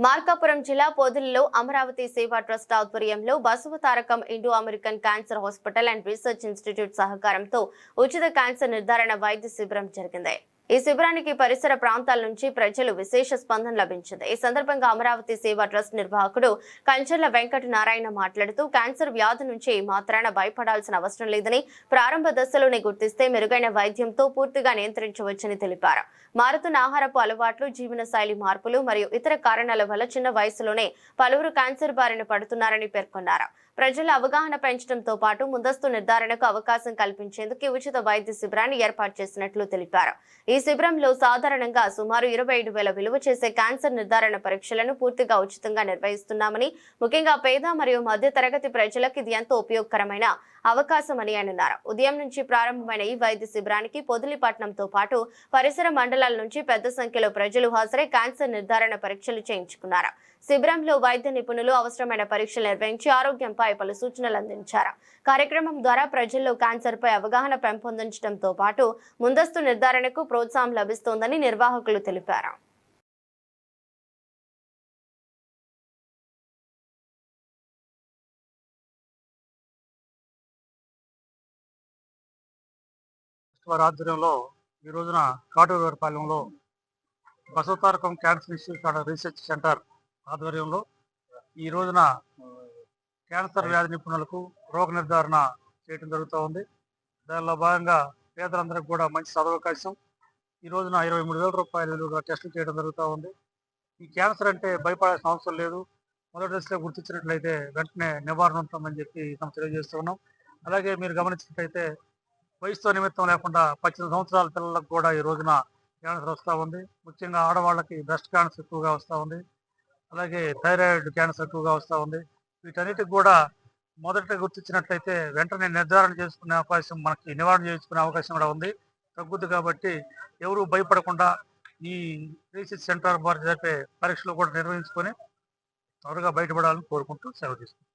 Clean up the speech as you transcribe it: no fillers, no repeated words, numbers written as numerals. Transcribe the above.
మార్కాపురం జిల్లా పొదిలిలో అమరావతి సేవా ట్రస్ట్ ఆధ్వర్యంలో Basavatarakam Indo American cancer hospital and research institute సహకారంతో ఉచిత క్యాన్సర్ నిర్ధారణ వైద్య శిబిరం జరిగింది. ఈ శిబిరానికి పరిసర ప్రాంతాల నుంచి ప్రజలు విశేష స్పందన లభించింది. ఈ సందర్భంగా అమరావతి సేవా ట్రస్ట్ నిర్వాహకుడు కంచర్ల వెంకట నారాయణ మాట్లాడుతూ క్యాన్సర్ వ్యాధి నుంచి మాత్రాన భయపడాల్సిన అవసరం లేదని, ప్రారంభ దశలోనే గుర్తిస్తే మెరుగైన వైద్యంతో పూర్తిగా నియంత్రించవచ్చని తెలిపారు. మారుతున్న ఆహారపు అలవాట్లు, జీవనశైలి మార్పులు మరియు ఇతర కారణాల వల్ల చిన్న వయసులోనే పలువురు క్యాన్సర్ బారిన పడుతున్నారని పేర్కొన్నారు. ప్రజల అవగాహన పెంచడంతో పాటు ముందస్తు నిర్ధారణకు అవకాశం కల్పించేందుకు ఉచిత వైద్య శిబిరాన్ని ఏర్పాటు చేసినట్లు తెలిపారు. ఈ శిబిరంలో సాధారణంగా సుమారు 25,000 విలువ చేసే క్యాన్సర్ నిర్ధారణ పరీక్షలను పూర్తిగా ఉచితంగా నిర్వహిస్తున్నామని, ముఖ్యంగా పేద మరియు మధ్య తరగతి ప్రజలకు ఇది ఎంతో ఉపయోగకరమైన అవకాశమని అన్నారు. ఉదయం నుంచి ప్రారంభమైన ఈ వైద్య శిబిరానికి పొదిలిపట్నంతో పాటు పరిసర మండలాల నుంచి పెద్ద సంఖ్యలో ప్రజలు హాజరై క్యాన్సర్ నిర్ధారణ పరీక్షలు చేయించుకున్నారు. శిబిరంలో వైద్య నిపుణులు అవసరమైన పరీక్షలు నిర్వహించి ఆరోగ్యంపై పలు సూచనలు అందించారు. కార్యక్రమం ద్వారా ప్రజల్లో క్యాన్సర్ పై అవగాహన పెంపొందించడంతో పాటు ముందస్తు నిర్ధారణకు ప్రోత్సాహం లభిస్తోందని నిర్వాహకులు తెలిపారు. వారి ఆధ్వర్యంలో ఈ రోజున కాటూరుపాలెంలో Basavatarakam cancer institute and research centre ఆధ్వర్యంలో ఈ రోజున క్యాన్సర్ వ్యాధి నిపుణులకు రోగ నిర్ధారణ చేయడం జరుగుతూ ఉంది. దానిలో భాగంగా పేదలందరికీ కూడా మంచి సదవకాశం. ఈ రోజున 23,000 రూపాయల విలువగా టెస్టులు చేయడం జరుగుతూ ఉంది. ఈ క్యాన్సర్ అంటే భయపడాల్సిన అవసరం లేదు. మొదటి దశలో గుర్తించినట్లయితే వెంటనే నివారణ ఉంటుందని చెప్పి మనం తెలియజేస్తున్నాం. అలాగే మీరు గమనించినట్లయితే వయసుతో నిమిత్తం లేకుండా 18 సంవత్సరాల పిల్లలకు కూడా ఈ రోజున క్యాన్సర్ వస్తూ ఉంది. ముఖ్యంగా ఆడవాళ్ళకి బ్రెస్ట్ క్యాన్సర్ ఎక్కువగా వస్తూ ఉంది. అలాగే థైరాయిడ్ క్యాన్సర్ ఎక్కువగా వస్తూ ఉంది. వీటన్నిటికి కూడా మొదట గుర్తించినట్లయితే వెంటనే నిర్ధారణ చేసుకునే అవకాశం, మనకి నివారణ చేసుకునే అవకాశం కూడా ఉంది, తగ్గుద్ది. కాబట్టి ఎవరు భయపడకుండా ఈ రీసెర్చ్ సెంటర్ వారు జరిపే పరీక్షలు కూడా నిర్వహించుకొని త్వరగా బయటపడాలని కోరుకుంటూ సెలవు తీసుకుంటాం.